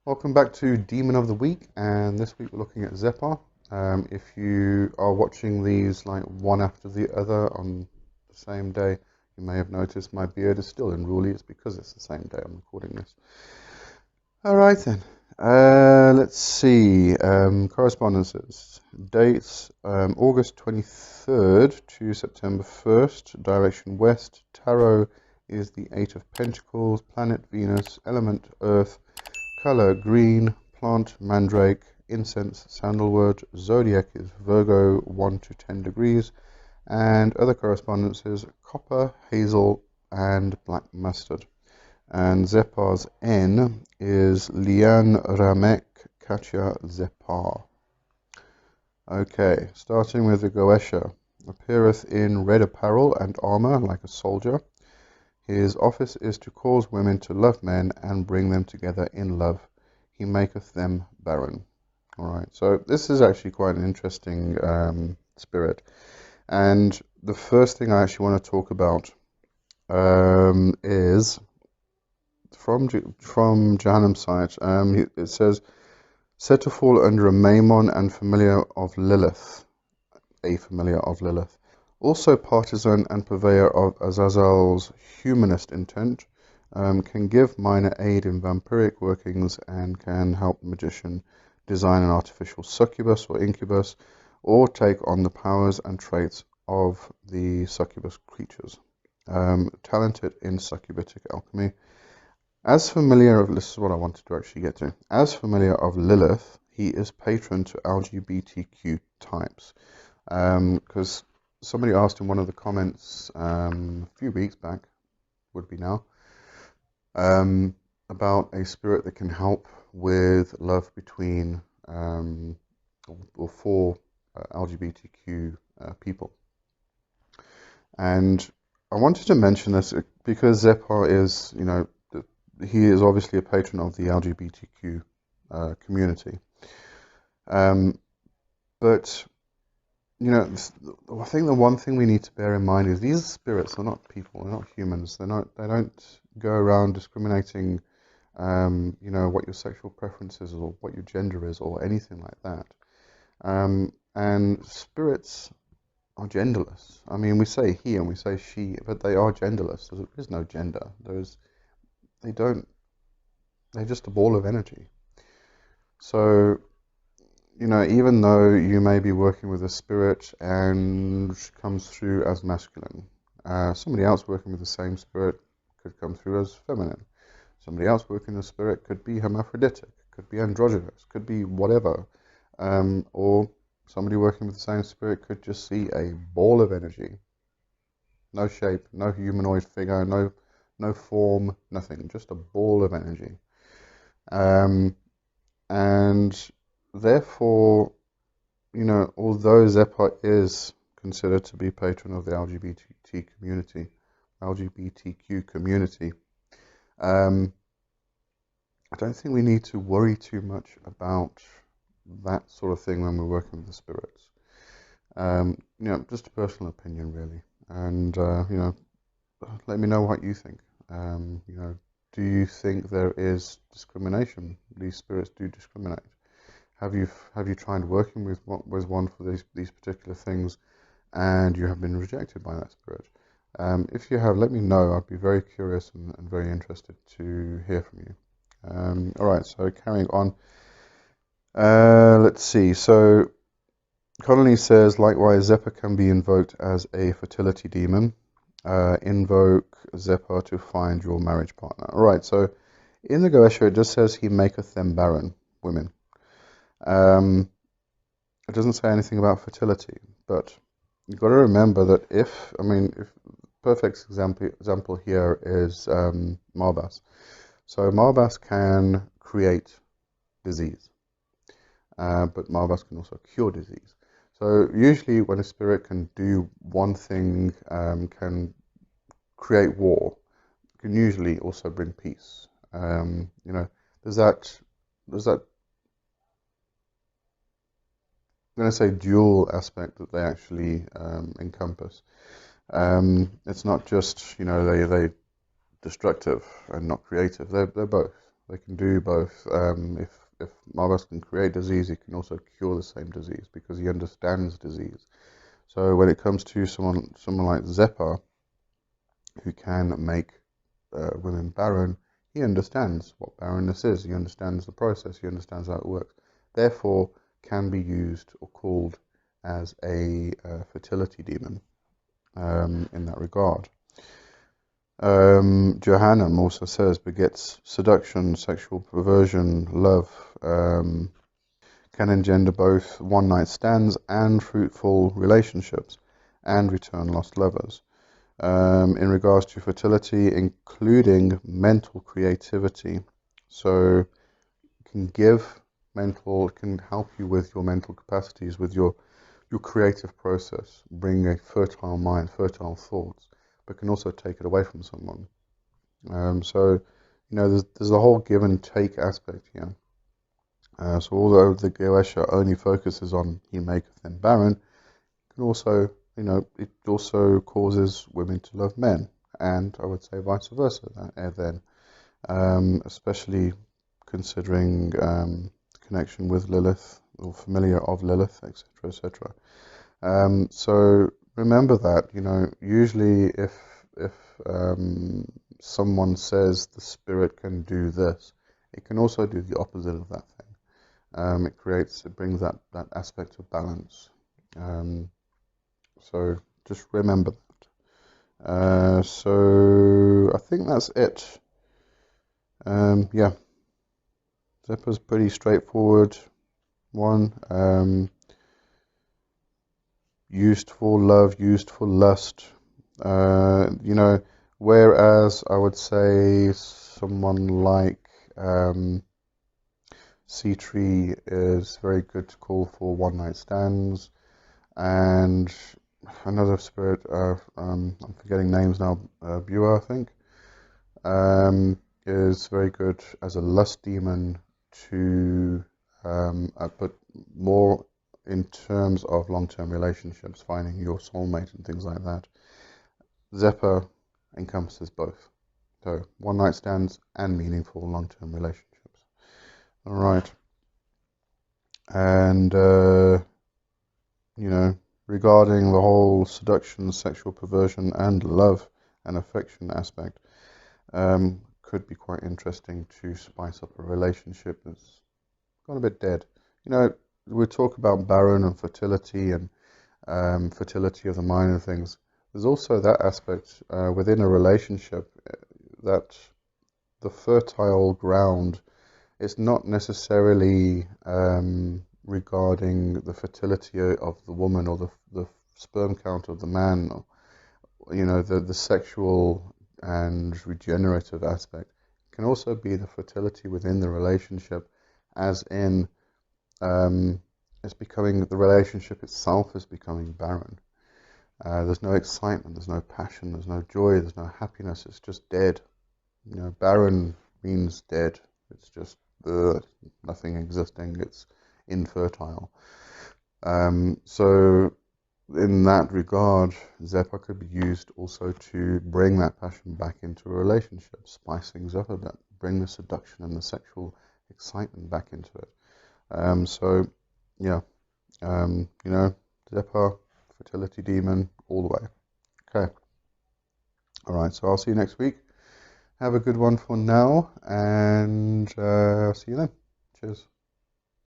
Welcome back to Demon of the Week, and this week we're looking at Zepar. If you are watching these like one after the other on the same day, you may have noticed my beard is still unruly. It's because it's the same day I'm recording this. Alright then, let's see, correspondences. Dates, August 23rd to September 1st, direction west, tarot is the Eight of Pentacles, planet Venus, element Earth, color green, plant mandrake, incense sandalwood, zodiac is Virgo 1 to 10 degrees, and other correspondences copper, hazel, and black mustard. And Zepar's N is Lian Ramek Katya Zepar. Okay, starting with the Goetia. Appeareth in red apparel and armour like a soldier. His office is to cause women to love men and bring them together in love. He maketh them barren. All right, so this is actually quite an interesting spirit. And the first thing I actually want to talk about is from Jahannam's site. It says, said to fall under a Maimon and familiar of Lilith, a familiar of Lilith. Also partisan and purveyor of Azazel's humanist intent, can give minor aid in vampiric workings and can help the magician design an artificial succubus or incubus or take on the powers and traits of the succubus creatures. Talented in succubitic alchemy. As familiar of, this is what I wanted to actually get to. As familiar of Lilith, he is patron to LGBTQ types. Because somebody asked in one of the comments a few weeks back, would be now, about a spirit that can help with love between or for LGBTQ people. And I wanted to mention this because Zepar is, he is obviously a patron of the LGBTQ community. But I think the one thing we need to bear in mind is these spirits are not people, they're not humans. They don't go around discriminating, what your sexual preference is or what your gender is or anything like that. And spirits are genderless. I mean, we say he and we say she, but they are genderless. There is no gender. They're just a ball of energy. So, even though you may be working with a spirit and comes through as masculine, somebody else working with the same spirit could come through as feminine. Somebody else working with the spirit could be hermaphroditic, could be androgynous, could be whatever. Or somebody working with the same spirit could just see a ball of energy. No shape, no humanoid figure, no form, nothing, just a ball of energy. And therefore, although Zepar is considered to be patron of the LGBTQ community, I don't think we need to worry too much about that sort of thing when we're working with the spirits. Just a personal opinion, really. And, let me know what you think. Do you think there is discrimination? These spirits do discriminate. Have you tried working with one for these particular things, and you have been rejected by that spirit? If you have, let me know. I'd be very curious and very interested to hear from you. All right, so carrying on. Let's see. So Connolly says, likewise, Zepar can be invoked as a fertility demon. Invoke Zepar to find your marriage partner. All right, so in the Goetia, it just says he maketh them barren, women. It doesn't say anything about fertility, but you've got to remember that if perfect example here is Marbas. So Marbas can create disease, but Marbas can also cure disease. So usually when a spirit can do one thing, can create war, can usually also bring peace. There's that I'm going to say dual aspect that they actually encompass. It's not just they destructive and not creative. They're both. They can do both. If Marbas can create disease, he can also cure the same disease because he understands disease. So when it comes to someone like Zepar, who can make women barren, he understands what barrenness is. He understands the process. He understands how it works. Therefore, can be used or called as a fertility demon in that regard. Johannam also says begets seduction, sexual perversion, love, can engender both one-night stands and fruitful relationships, and return lost lovers. In regards to fertility, including mental creativity, so it can help you with your mental capacities, with your creative process, bring a fertile mind, fertile thoughts, but can also take it away from someone. So, there's a whole give and take aspect here. So although the Goetia only focuses on he maketh them barren, it can also, it also causes women to love men, and I would say vice versa then, especially considering the connection with Lilith, or familiar of Lilith, etc., etc. So remember that, usually if someone says the spirit can do this, it can also do the opposite of that thing. It brings that aspect of balance. So just remember that. So I think that's it. Yeah, Zepar's pretty straightforward one. Used for love, used for lust. Whereas I would say someone like Sea Tree is very good to call for one-night stands, and another spirit, I'm forgetting names now, Bua, I think, is very good as a lust demon but more in terms of long-term relationships, finding your soulmate and things like that. Zepar encompasses both, so one-night stands and meaningful long-term relationships. All right, and regarding the whole seduction, sexual perversion, and love and affection aspect, could be quite interesting to spice up a relationship that's gone a bit dead. We talk about barren and fertility and fertility of the mind and things. There's also that aspect within a relationship that the fertile ground is not necessarily regarding the fertility of the woman or the sperm count of the man, or, the sexual and regenerative aspect. It can also be the fertility within the relationship, as in the relationship itself is becoming barren. There's no excitement, there's no passion, there's no joy, there's no happiness. It's just dead. Barren means dead. It's just nothing existing. It's infertile. So in that regard, Zepar could be used also to bring that passion back into a relationship, spice things up a bit, bring the seduction and the sexual excitement back into it. So yeah, Zepar, fertility demon, all the way. Okay. All right. So I'll see you next week. Have a good one for now, and see you then. Cheers.